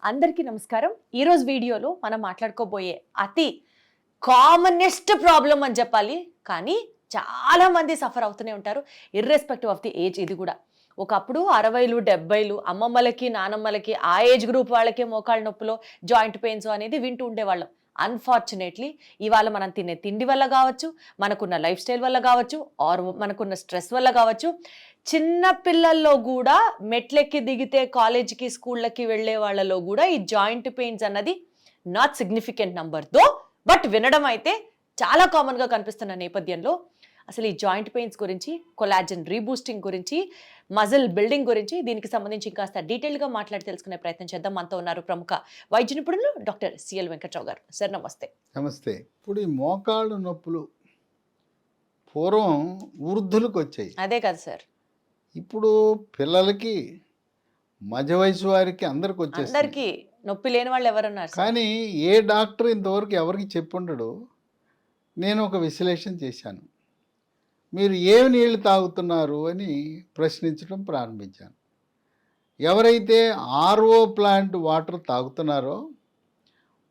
అందరికీ నమస్కారం. ఈరోజు వీడియోలో మనం మాట్లాడుకోబోయే అతి కామనెస్ట్ ప్రాబ్లం అని చెప్పాలి, కానీ చాలా మంది సఫర్ అవుతూనే ఉంటారు ఇర్రెస్పెక్టివ్ ఆఫ్ ది ఏజ్. ఇది కూడా ఒకప్పుడు 60లు 70లు అమ్మమ్మలకి నానమ్మలకి ఆ ఏజ్ గ్రూప్ వాళ్ళకే మోకాళ్ళ నొప్పులో జాయింట్ పెయిన్స్ అనేది వింటూ ఉండేవాళ్ళం. అన్ఫార్చునేట్లీ ఇవాళ మనం తినే తిండి వల్ల కావచ్చు, మనకున్న లైఫ్ స్టైల్ వల్ల కావచ్చు, ఆర్ మనకున్న స్ట్రెస్ వల్ల కావచ్చు, చిన్న పిల్లల్లో కూడా మెట్లెక్కి దిగితే కాలేజీకి స్కూళ్ళకి వెళ్ళే వాళ్ళలో కూడా ఈ జాయింట్ పెయిన్స్ అన్నది not significant number though, but వినడం అయితే చాలా కామన్గా కనిపిస్తున్న నేపథ్యంలో అసలు ఈ జాయింట్ పెయిన్స్ గురించి, కొలాజన్ రీబూస్టింగ్ గురించి, మజిల్ బిల్డింగ్ గురించి, దీనికి సంబంధించి కాస్త డీటెయిల్గా మాట్లాడి తెలుసుకునే ప్రయత్నం చేద్దాం. మనతో ఉన్నారు ప్రముఖ వైద్య నిపుణులు డాక్టర్ సిఎల్ వెంకట్రావు గారు. సార్ నమస్తే. నమస్తే. ఇప్పుడు ఈ మోకాళ్ళు నొప్పులు పూర్వం వృద్ధులకు వచ్చాయి, అదే కదా సార్. ఇప్పుడు పిల్లలకి, మధ్య వయసు వారికి అందరికి వచ్చేసి, అందరికీ నొప్పి లేని వాళ్ళు ఎవరున్నారు? కానీ ఏ డాక్టర్ ఇంతవరకు ఎవరికి చెప్పుండడు. నేను ఒక విశ్లేషణ చేశాను. మీరు ఏమి నీళ్లు తాగుతున్నారు అని ప్రశ్నించడం ప్రారంభించాను. ఎవరైతే ఆర్ఓ ప్లాంట్ వాటర్ తాగుతున్నారో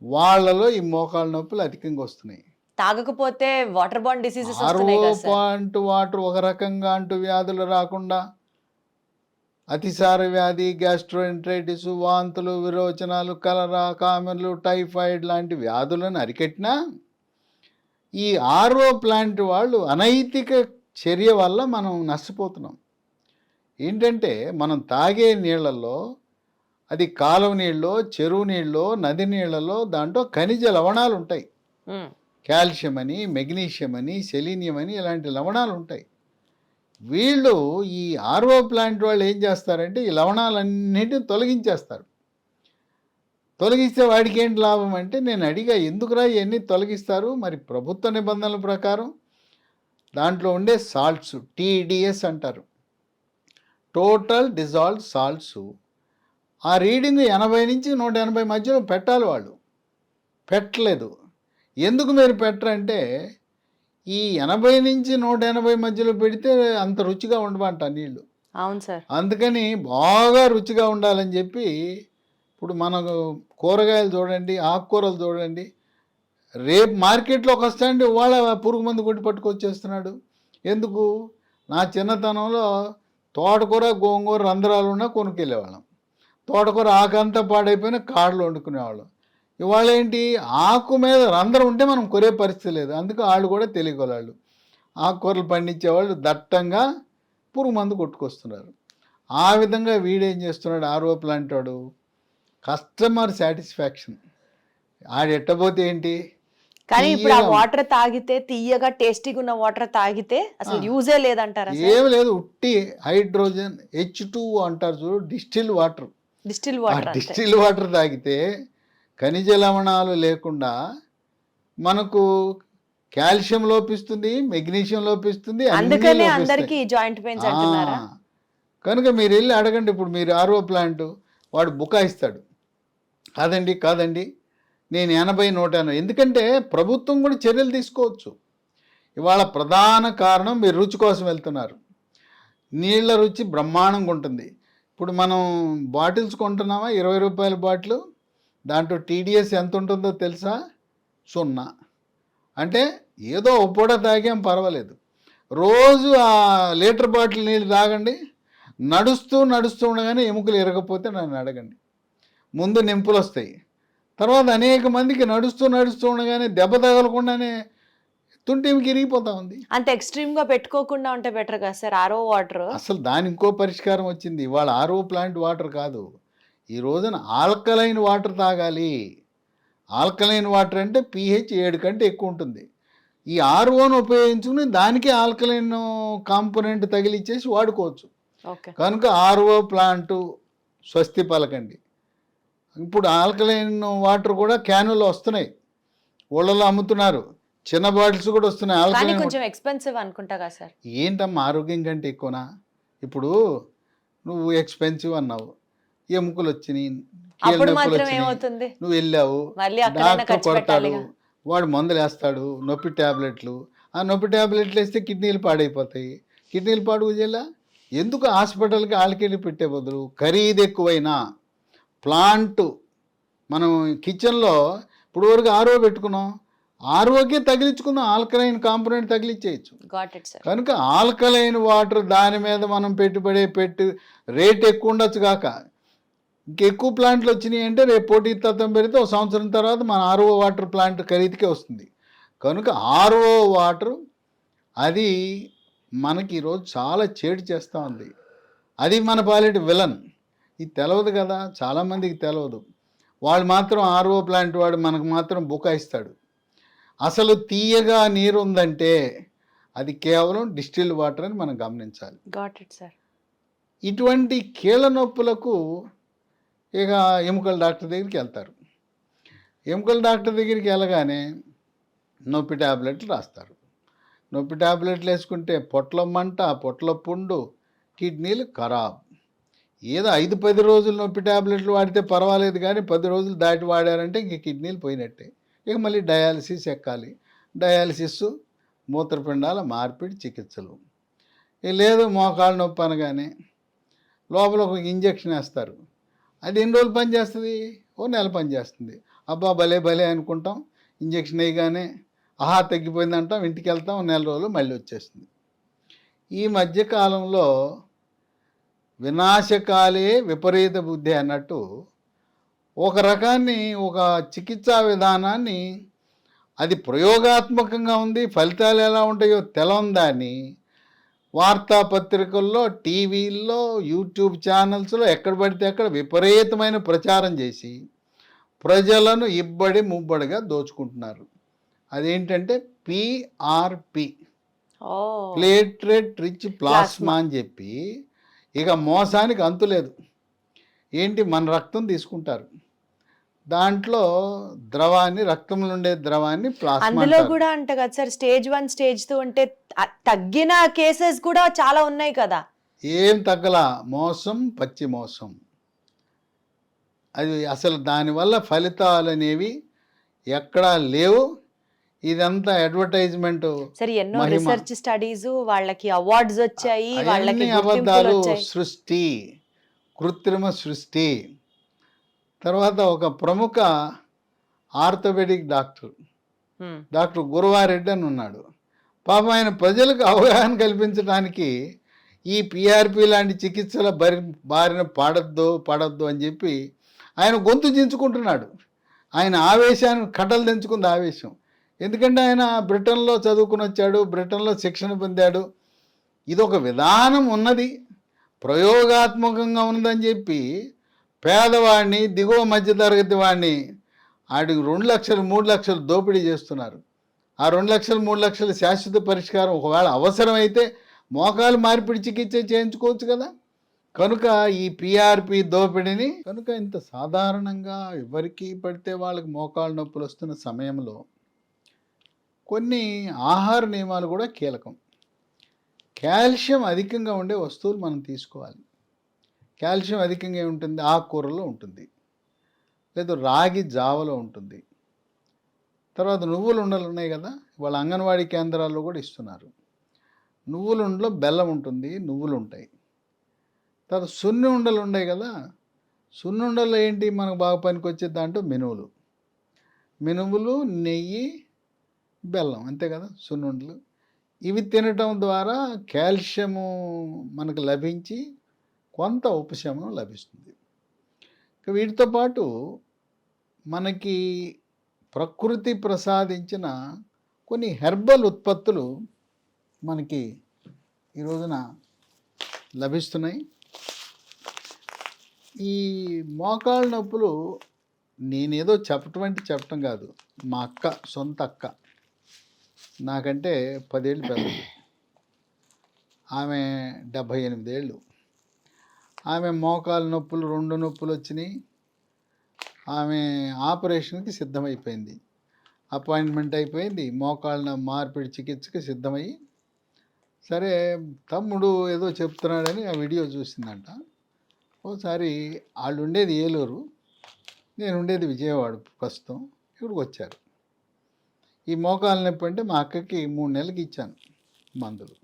వాళ్ళలో ఈ మోకాళ్ళ నొప్పులు అధికంగా వస్తున్నాయి. తాగకపోతే water bond diseases RO plant water ఒక రకంగా అంటూ వ్యాధులు రాకుండా అతిసార వ్యాధి, గ్యాస్ట్రోఎంట్రైటిస్, వాంతులు, విరోచనాలు, కలరా, కామెర్లు, టైఫాయిడ్ లాంటి వ్యాధులను అరికట్టినా ఈ ఆర్ఓ ప్లాంట్ వాళ్ళు అనైతిక చర్య వల్ల మనం నష్టపోతున్నాం. ఏంటంటే మనం తాగే నీళ్ళల్లో, అది కాలువ నీళ్ళలో, చెరువు నీళ్ళలో, నది నీళ్ళలో దాంట్లో ఖనిజ లవణాలు ఉంటాయి. కాల్షియం అని, మెగ్నీషియం అని, సెలీనియం అని ఇలాంటి లవణాలు ఉంటాయి. వీళ్ళు ఈ ఆర్ఓ ప్లాంట్ వాళ్ళు ఏం చేస్తారంటే ఈ లవణాలన్నిటిని తొలగించేస్తారు. తొలగిస్తే వాడికి ఏంటి లాభం అంటే, నేను అడిగా ఎందుకురా ఇవన్నీ తొలగిస్తారు? మరి ప్రభుత్వ నిబంధనల ప్రకారం దాంట్లో ఉండే సాల్ట్స్, టీడీఎస్ అంటారు, టోటల్ డిజాల్వ్ సాల్ట్స్, ఆ రీడింగ్ 80 నుంచి 180 మధ్యలో పెట్టాలి. వాళ్ళు పెట్టలేదు. ఎందుకు మీరు పెట్టరంటే ఈ 80 నుంచి 180 మధ్యలో పెడితే అంత రుచిగా ఉండమంట నీళ్ళు. అవును సార్. అందుకని బాగా రుచిగా ఉండాలని చెప్పి ఇప్పుడు మనకు కూరగాయలు చూడండి, ఆకుకూరలు చూడండి, రేపు మార్కెట్లోకి వస్తాండి వాళ్ళ పురుగు మందు కొట్టి పట్టుకొచ్చేస్తున్నాడు. ఎందుకు? నా చిన్నతనంలో తోటకూర, గోంగూర రంధ్రాలు ఉన్నా కొనుక్కెళ్ళేవాళ్ళం. తోటకూర ఆకంతా పాడైపోయినా కాడలు వండుకునేవాళ్ళం. ఇవాళ ఏంటి, ఆకు మీద రంధ్రం ఉంటే మనం కొరే పరిస్థితి లేదు. అందుకు వాళ్ళు కూడా తెలియగలవాళ్ళు. ఆకుకూరలు పండించేవాళ్ళు దట్టంగా పురుగు మందు కొట్టుకొస్తున్నారు. ఆ విధంగా వీడేం చేస్తున్నాడు, ఆర్ఓ ప్లాంట్ వాడు కస్టమర్ సాటిస్ఫాక్షన్ ఆడు ఎట్టబోతే ఏంటి. కానీ ఇప్పుడు ఆ వాటర్ తాగితే, తీయగా టేస్టీగా ఉన్న వాటర్ తాగితే అసలు యూజే లేదంటారా? ఏం లేదు, ఉట్టి హైడ్రోజన్ H2 అంటారు చూడు, డిస్టిల్ వాటర్. డిస్టిల్ వాటర్ తాగితే ఖనిజ లవణాలు లేకుండా మనకు కాల్షియం లోపిస్తుంది, మెగ్నీషియం లోపిస్తుంది, అందుకనే అందరికీ జాయింట్ పెయిన్స్ అంటున్నారా? కనుక మీరు వెళ్ళి అడగండి. ఇప్పుడు మీరు ఆర్ఓ ప్లాంట్ వాడు బుకాయిస్తాడు, కాదండి నేను 80, 180. ఎందుకంటే ప్రభుత్వం కూడా చర్యలు తీసుకోవచ్చు. ఇవాళ ప్రధాన కారణం మీరు రుచి కోసం వెళ్తున్నారు. నీళ్ళ రుచి బ్రహ్మాండంగా ఉంటుంది. ఇప్పుడు మనం బాటిల్స్ కొంటున్నామా, 20 రూపాయల బాటిల్, దాంట్లో టీడీఎస్ ఎంత ఉంటుందో తెలుసా? 0. అంటే ఏదో ఒక పూట తాగాం పర్వాలేదు. రోజు ఆ లీటర్ బాటిల్ నీళ్ళు తాగండి. నడుస్తూ ఉండగానే ఎముకలు ఇరగకపోతే నన్ను అడగండి. ముందు నింపులు వస్తాయి, తర్వాత అనేక మందికి నడుస్తూ ఉండగానే దెబ్బ తగలకుండానే తుంటికి ఇరిగిపోతా ఉంది. అంత ఎక్స్ట్రీమ్గా పెట్టుకోకుండా ఉంటే బెటర్ కదా సార్ ఆర్ఓ వాటర్. అసలు దాని ఇంకో పరిష్కారం వచ్చింది. ఇవాళ ఆర్ఓ ప్లాంట్ వాటర్ కాదు, ఈ రోజున ఆల్కలైన్ వాటర్ తాగాలి. ఆల్కలైన్ వాటర్ అంటే pH 7 కంటే ఎక్కువ ఉంటుంది. ఈ ఆర్ఓను ఉపయోగించుకుని దానికి ఆల్కలైన్ కాంపోనెంట్ తగిలిచ్చేసి వాడుకోవచ్చు. కనుక ఆర్ఓ ప్లాంటు స్వస్తి పలకండి. ఇప్పుడు ఆల్కలైన్ వాటర్ కూడా క్యానులు వస్తున్నాయి, ఊళ్ళలో అమ్ముతున్నారు. చిన్న బాటిల్స్ కూడా వస్తున్నాయి. ఆల్కలైన్ కొంచెం ఎక్స్పెన్సివ్ అనుకుంటా కదా సార్. ఏంటమ్మా ఆరోగ్యం కంటే ఎక్కువనా? ఇప్పుడు నువ్వు ఎక్స్పెన్సివ్ అన్నావు, ఎముకలు వచ్చినాయి, నువ్వు వెళ్ళావు, డాక్టర్ కొడతాడు, వాడు మందులు వేస్తాడు, నొప్పి ట్యాబ్లెట్లు. ఆ నొప్పి ట్యాబ్లెట్లు వేస్తే కిడ్నీలు పాడైపోతాయి. కిడ్నీలు పాడు చేయాలా? ఎందుకు హాస్పిటల్కి ఆళ్ళకెళ్ళి పెట్టే బదులు ఖరీదు ఎక్కువైనా ప్లాంట్ మనం కిచెన్లో ఇప్పుడు వరకు ఆర్ఓ పెట్టుకున్నాం, ఆర్ఓకే తగిలించుకుందాం, ఆల్కలైన్ కాంపోనెంట్ తగిలించేయచ్చు. Got it sir. కనుక ఆల్కలైన్ వాటర్ దాని మీద మనం పెట్టి రేట్ ఎక్కువ ఉండొచ్చు కాక ఇంకెక్కువ ప్లాంట్లు వచ్చినాయి అంటే రేపు పోటీ తత్వం పెడితే ఒక సంవత్సరం తర్వాత మన ఆర్ఓ వాటర్ ప్లాంట్ ఖరీదుకే వస్తుంది. కనుక ఆర్ఓ వాటర్ అది మనకి ఈరోజు చాలా చేటు చేస్తూ ఉంది. అది మన పాలిటి విలన్. ఇది తెలవదు కదా, చాలామందికి తెలవదు. వాళ్ళు మాత్రం ఆర్ఓ ప్లాంట్ వాడు మనకు మాత్రం బుకాయిస్తాడు. అసలు తీయగా నీరు ఉందంటే అది కేవలం డిస్టిల్డ్ వాటర్ అని మనం గమనించాలి. Got it sir. ఇటువంటి కీళ్ళ నొప్పులకు ఇక ఎముకల డాక్టర్ దగ్గరికి వెళ్తారు. ఎముకల డాక్టర్ దగ్గరికి వెళ్ళగానే నొప్పి ట్యాబ్లెట్లు రాస్తారు. నొప్పి ట్యాబ్లెట్లు వేసుకుంటే పొట్ల మంట, పొట్ల పుండు, కిడ్నీలు ఖరాబ్. ఏదో 5-10 రోజులు నొప్పి ట్యాబ్లెట్లు వాడితే పర్వాలేదు, కానీ 10 రోజులు దాటి వాడారంటే ఇంక కిడ్నీలు పోయినట్టే. ఇక మళ్ళీ డయాలసిస్ ఎక్కాలి. డయాలసిస్, మూత్రపిండాల మార్పిడి చికిత్సలు. లేదు మోకాళ్ళ నొప్పి అనగానే లోపల ఒక ఇంజక్షన్ వేస్తారు. అది ఎన్ని రోజులు పనిచేస్తుంది? ఓ నెల పనిచేస్తుంది. అబ్బా భలే భలే అనుకుంటాం. ఇంజక్షన్ వేయగానే ఆహా తగ్గిపోయింది అంటాం, ఇంటికి వెళ్తాం, నెల రోజులు మళ్ళీ వచ్చేస్తుంది. ఈ మధ్యకాలంలో వినాశకాలే విపరీత బుద్ధి అన్నట్టు ఒక రకాన్ని, ఒక చికిత్సా విధానాన్ని, అది ప్రయోగాత్మకంగా ఉంది, ఫలితాలు ఎలా ఉంటాయో తెలవందాన్ని వార్తాపత్రికల్లో, టీవీల్లో, యూట్యూబ్ ఛానల్స్లో ఎక్కడ పడితే అక్కడ విపరీతమైన ప్రచారం చేసి ప్రజలను ఇబ్బడి ముబ్బడిగా దోచుకుంటున్నారు. అదేంటంటే పిఆర్పి, ప్లేట్లెట్ రిచ్ ప్లాస్మా అని చెప్పి ఇక మోసానికి అంతులేదు. ఏంటి, మన రక్తం తీసుకుంటారు, దాంట్లో ద్రవాన్ని, రక్తంలో ఉండే ద్రవాన్ని ప్లాస్మా అందులో కూడా అంట కదా సార్, స్టేజ్ 1 స్టేజ్ 2 అంటే తగ్గిన కేసెస్ కూడా చాలా ఉన్నాయి కదా. ఏం తగ్గలా, మోసం, పచ్చి మోసం. అది అసలు దానివల్ల ఫలితాలు అనేవి ఎక్కడా లేవు. ఇదంతా అడ్వర్టైజ్మెంట్. సరే, ఎన్నో రీసెర్చ్ స్టడీస్, వాళ్ళకి అవార్డ్స్ వచ్చాయి, వాళ్ళకి అబద్ధాలు, సృష్టి, కృత్రిమ సృష్టి. తర్వాత ఒక ప్రముఖ ఆర్థోపెడిక్ డాక్టర్ గురువారెడ్డి అని ఉన్నాడు. పాపం ఆయన ప్రజలకు అవగాహన కల్పించడానికి ఈ పిఆర్పి లాంటి చికిత్సల బారిన పడద్దు అని చెప్పి ఆయన గొంతు దించుకుంటున్నాడు. ఆయన ఆవేశాన్ని కట్టలు దించుకుంది ఆవేశం. ఎందుకంటే ఆయన బ్రిటన్లో చదువుకుని వచ్చాడు, బ్రిటన్లో శిక్షణ పొందాడు. ఇదొక విధానం ఉన్నది, ప్రయోగాత్మకంగా ఉన్నదని చెప్పి పేదవాడిని, దిగువ మధ్యతరగతి వాడిని ఆడికి 2 లక్షలు 3 లక్షలు దోపిడీ చేస్తున్నారు. ఆ 2 లక్షలు 3 లక్షల శాశ్వత పరిష్కారం ఒకవేళ అవసరమైతే మోకాలు మార్పిడి చికిత్స చేయించుకోవచ్చు కదా. కనుక ఈ పిఆర్పి దోపిడీని, కనుక ఇంత సాధారణంగా ఎవరికి పడితే వాళ్ళకి మోకాలు నొప్పులు వస్తున్న సమయంలో కొన్ని ఆహార నియమాలు కూడా కీలకం. కాల్షియం అధికంగా ఉండే వస్తువులు మనం తీసుకోవాలి. కాల్షియం అధికంగా ఉంటుంది, ఆకుకూరలో ఉంటుంది, లేదా రాగి జావలో ఉంటుంది. తర్వాత నువ్వుల ఉండలు ఉన్నాయి కదా, వాళ్ళ అంగన్వాడీ కేంద్రాల్లో కూడా ఇస్తున్నారు. నువ్వుల ఉండలో బెల్లం ఉంటుంది, నువ్వులు ఉంటాయి. తర్వాత సున్ని ఉండలు ఉన్నాయి కదా, సున్ని ఉండలు ఏంటి మనకు బాగా పనికొచ్చే దాంట్లో మినుములు, నెయ్యి, బెల్లం, అంతే కదా సున్ని ఉండలు. ఇవి తినటం ద్వారా కాల్షియము మనకు లభించి కొంత ఉపశమనం లభిస్తుంది. వీటితో పాటు మనకి ప్రకృతి ప్రసాదించిన కొన్ని హెర్బల్ ఉత్పత్తులు మనకి ఈ రోజున లభిస్తున్నాయి. ఈ మోకాళ్ళ నొప్పులు నేనేదో చెప్పటం కాదు, మా సొంత అక్క, నాకంటే 10 ఏళ్ళు పెద్దది, ఆమె 78 ఏళ్ళు. ఆమె మోకాలు నొప్పులు 2 నొప్పులు వచ్చినాయి. ఆమె ఆపరేషన్కి సిద్ధమైపోయింది, అపాయింట్మెంట్ అయిపోయింది, మోకాళ్ళ మార్పిడి చికిత్సకి సిద్ధమయ్యి. సరే తమ్ముడు ఏదో చెప్తున్నాడని ఆ వీడియో చూసిందంట. ఓసారి వాళ్ళు ఉండేది ఏలూరు, నేను ఉండేది విజయవాడ, ప్రస్తుతం ఇక్కడికి వచ్చారు. ఈ మోకాలు నొప్పి అంటే మా అక్కకి 3 నెలలకి ఇచ్చాను మందులు.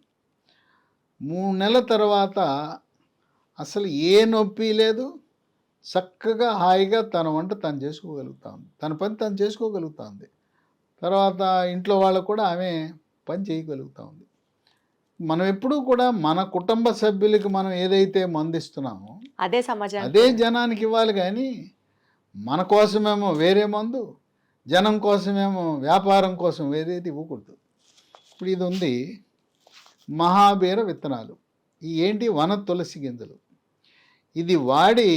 3 నెలల తర్వాత అసలు ఏ నొప్పి లేదు, చక్కగా హాయిగా తన వంట తను చేసుకోగలుగుతా ఉంది, తన పని తను చేసుకోగలుగుతా ఉంది. తర్వాత ఇంట్లో వాళ్ళకు కూడా ఆమె పని చేయగలుగుతా ఉంది. మనం ఎప్పుడూ కూడా మన కుటుంబ సభ్యులకి మనం ఏదైతే మందిస్తున్నామో అదే సమాజానికి అదే జనానికి ఇవ్వాలి, కానీ మన కోసమేమో వేరే మందు, జనం కోసమేమో వ్యాపారం కోసం ఏదైతే ఇవ్వకూడదు. ఇప్పుడు ఇది ఉంది మహాబీర విత్తనాలు. ఈ ఏంటి వన తులసి గింజలు. ఇది వాడి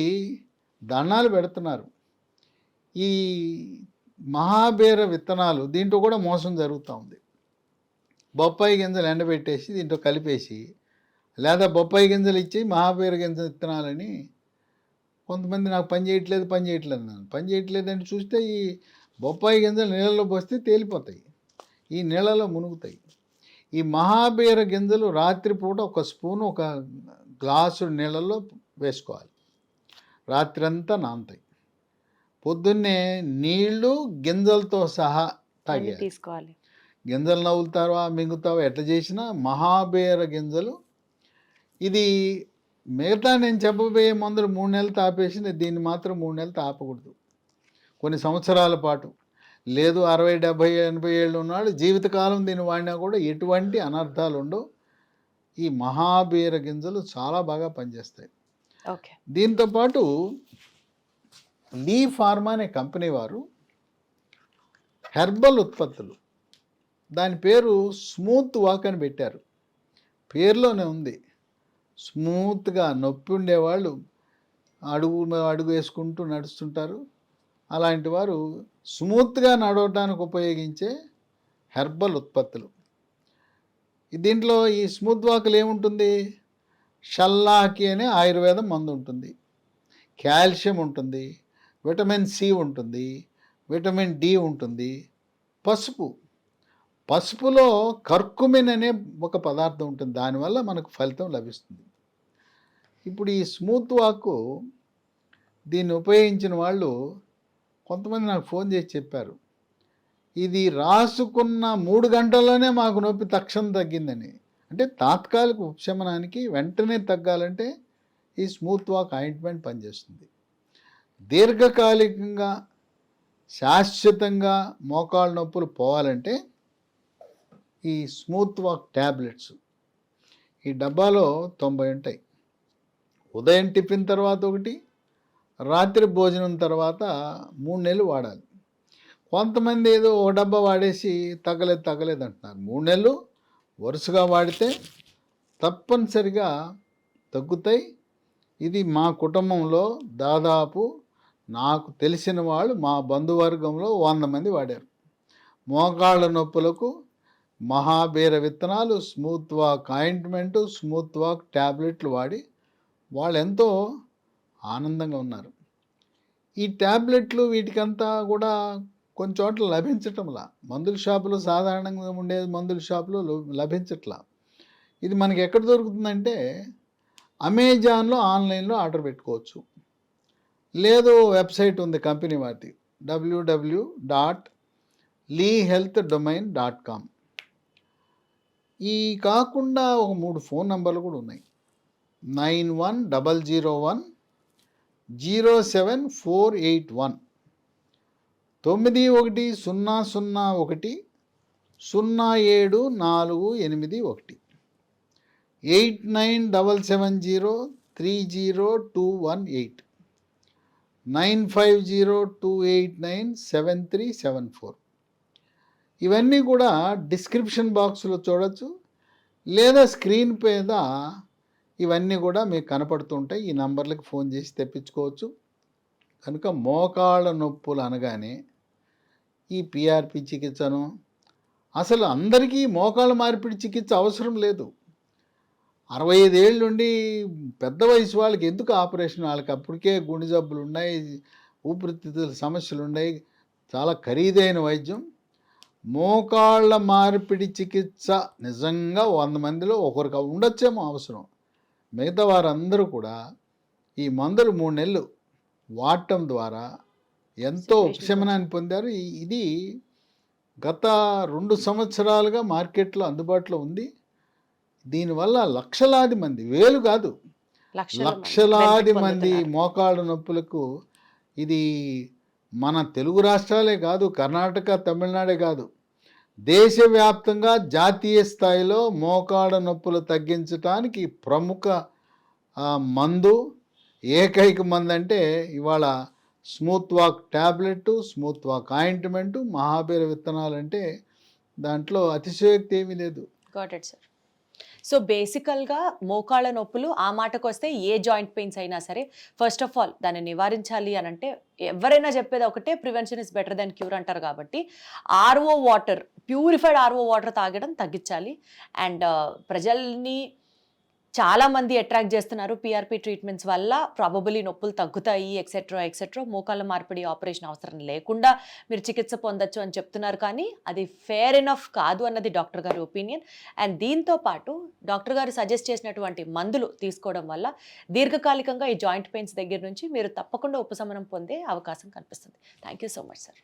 దండాలు పెడుతున్నారు. ఈ మహాబీర విత్తనాలు దీంట్లో కూడా మోసం జరుగుతూ ఉంది. బొప్పాయి గింజలు ఎండబెట్టేసి దీంట్లో కలిపేసి, లేదా బొప్పాయి గింజలు ఇచ్చి మహాబీర గింజ విత్తనాలని కొంతమంది నాకు పని చేయట్లేదు అన్నాను. పని చేయట్లేదని చూస్తే ఈ బొప్పాయి గింజలు నీళ్ళలో పోస్తే తేలిపోతాయి, ఈ నీళ్ళలో మునుగుతాయి. ఈ మహాబీర గింజలు రాత్రిపూట ఒక స్పూను ఒక గ్లాసు నీళ్ళలో వేసుకోవాలి, రాత్రి అంతా నానతాయి. పొద్దున్నే నీళ్లు గింజలతో సహా తాగేయాలి. తీసుకోవాలి. గింజలు నవ్వులుతావా మింగుతావా ఎట్లా చేసినా మహాబీర గింజలు. ఇది మిగతా నేను చెప్పబోయే మందులు 3 నెలలు తాపేసి దీన్ని మాత్రం 3 నెలలు తాపకూడదు, కొన్ని సంవత్సరాల పాటు. లేదు 60, 70, 80 ఏళ్ళు ఉన్నాడు జీవితకాలం దీన్ని వాడినా కూడా ఎటువంటి అనర్థాలు ఉండవు. ఈ మహాబీర గింజలు చాలా బాగా పనిచేస్తాయి. ఓకే. దీంతోపాటు లీ ఫార్మా అనే కంపెనీ వారు హెర్బల్ ఉత్పత్తులు, దాని పేరు స్మూత్ వాక్ అని పెట్టారు. పేరులోనే ఉంది, స్మూత్గా. నొప్పి ఉండేవాళ్ళు అడుగు వేసుకుంటూ నడుస్తుంటారు, అలాంటి వారు స్మూత్గా నడవడానికి ఉపయోగించే హెర్బల్ ఉత్పత్తులు. దీంట్లో ఈ స్మూత్ వాకులు ఏముంటుంది, షల్లాకి అనే ఆయుర్వేదం మందు ఉంటుంది, కాల్షియం ఉంటుంది, విటమిన్ సి ఉంటుంది, విటమిన్ డి ఉంటుంది, పసుపులో కర్కుమిన్ అనే ఒక పదార్థం ఉంటుంది, దానివల్ల మనకు ఫలితం లభిస్తుంది. ఇప్పుడు ఈ స్మూత్ వాకు దీన్ని ఉపయోగించిన వాళ్ళు కొంతమంది నాకు ఫోన్ చేసి చెప్పారు, ఇది రాసుకున్న 3 గంటల్లోనే మాకు నొప్పి తక్షణం తగ్గిందని. అంటే తాత్కాలిక ఉపశమనానికి వెంటనే తగ్గాలంటే ఈ స్మూత్ వాక్ ఆయింట్మెంట్ పనిచేస్తుంది. దీర్ఘకాలికంగా శాశ్వతంగా మోకాళ్ళ నొప్పులు పోవాలంటే ఈ స్మూత్ వాక్ ట్యాబ్లెట్స్, ఈ డబ్బాలో 90 ఉంటాయి. ఉదయం టిఫిన్ తర్వాత ఒకటి, రాత్రి భోజనం తర్వాత 3 నెలలు వాడాలి. కొంతమంది ఏదో ఒక డబ్బా వాడేసి తగ్గలేదు అంటున్నారు. 3 నెలలు వరుసగా వాడితే తప్పనిసరిగా తగ్గుతాయి. ఇది మా కుటుంబంలో దాదాపు నాకు తెలిసిన వాళ్ళు మా బంధువర్గంలో 100 మంది వాడారు. మోకాళ్ళ నొప్పులకు మహాబీర విత్తనాలు, smooth walk ointment, smooth walk ట్యాబ్లెట్లు వాడి వాళ్ళు ఎంతో ఆనందంగా ఉన్నారు. ఈ ట్యాబ్లెట్లు వీటికంతా కూడా కొన్ని చోట్ల లభించటంలా, మందుల షాపులో సాధారణంగా ఉండే మందుల షాపులో లభించట్లా. ఇది మనకి ఎక్కడ దొరుకుతుందంటే అమెజాన్లో ఆన్లైన్లో ఆర్డర్ పెట్టుకోవచ్చు, లేదు వెబ్సైట్ ఉంది కంపెనీ వాటి www.leehealthdomain.com. ఈ కాకుండా ఒక 3 ఫోన్ నంబర్లు కూడా ఉన్నాయి, 9100107481, 9100107481, 8977030218, 9502897374. ఇవన్నీ కూడా డిస్క్రిప్షన్ బాక్స్లో చూడొచ్చు, లేదా స్క్రీన్ మీద ఇవన్నీ కూడా మీకు కనపడుతుంటాయి. ఈ నంబర్లకు ఫోన్ చేసి తెప్పించుకోవచ్చు. కనుక మోకాళ్ళ నొప్పులు అనగానే ఈ పిఆర్పి చికిత్సను, అసలు అందరికీ మోకాళ్ళ మార్పిడి చికిత్స అవసరం లేదు. 65 ఏళ్ళ నుండి పెద్ద వయసు వాళ్ళకి ఎందుకు ఆపరేషన్, వాళ్ళకి అప్పటికే గుండె జబ్బులు ఉన్నాయి, ఊపిరితిత్తుల సమస్యలు ఉన్నాయి, చాలా ఖరీదైన వైద్యం. మోకాళ్ళ మార్పిడి చికిత్స నిజంగా 100 మందిలో ఒకరికి ఉండొచ్చేమో అవసరం. మిగతా వారందరూ కూడా ఈ మందులు 3 నెలలు వాడటం ద్వారా ఎంతో ఉపశమనాన్ని పొందారు. ఇది గత 2 సంవత్సరాలుగా మార్కెట్లో అందుబాటులో ఉంది. దీనివల్ల లక్షలాది మంది, వేలు కాదు, లక్షలాది మంది మోకాళ్ళ నొప్పులకు ఇది మన తెలుగు రాష్ట్రాలే కాదు, కర్ణాటక, తమిళనాడే కాదు, దేశవ్యాప్తంగా జాతీయ స్థాయిలో మోకాళ్ళ నొప్పులు తగ్గించడానికి ప్రముఖ మందు, ఏకైక మందు అంటే ఇవాళ smooth walk tablet, smooth walk ointment, మహాబీర విత్తనాలు అంటే దాంట్లో అతిశయోక్తి ఏమీ లేదు. Got it sir. సో బేసికల్గా మోకాళ్ళ నొప్పులు ఆ మాటకు వస్తే ఏ జాయింట్ పెయిన్స్ అయినా సరే ఫస్ట్ ఆఫ్ ఆల్ దాన్ని నివారించాలి అని అంటే ఎవరైనా చెప్పేది ఒకటే, prevention is better than cure అంటారు. కాబట్టి RO water, purified RO water తాగడం తగ్గించాలి. అండ్ ప్రజల్ని చాలామంది అట్రాక్ట్ చేస్తున్నారు పిఆర్పి ట్రీట్మెంట్స్ వల్ల, ప్రాబబులీ నొప్పులు తగ్గుతాయి ఎక్సెట్రా ఎక్సెట్రా, మోకాళ్ళ మార్పిడి ఆపరేషన్ అవసరం లేకుండా మీరు చికిత్స పొందొచ్చు అని చెప్తున్నారు. కానీ అది ఫేర్ ఎనఫ్ కాదు అన్నది డాక్టర్ గారి ఒపీనియన్. అండ్ దీంతో పాటు డాక్టర్ గారు సజెస్ట్ చేసినటువంటి మందులు తీసుకోవడం వల్ల దీర్ఘకాలికంగా ఈ జాయింట్ పెయిన్స్ దగ్గర నుంచి మీరు తప్పకుండా ఉపశమనం పొందే అవకాశం కనిపిస్తుంది. Thank you so much sir.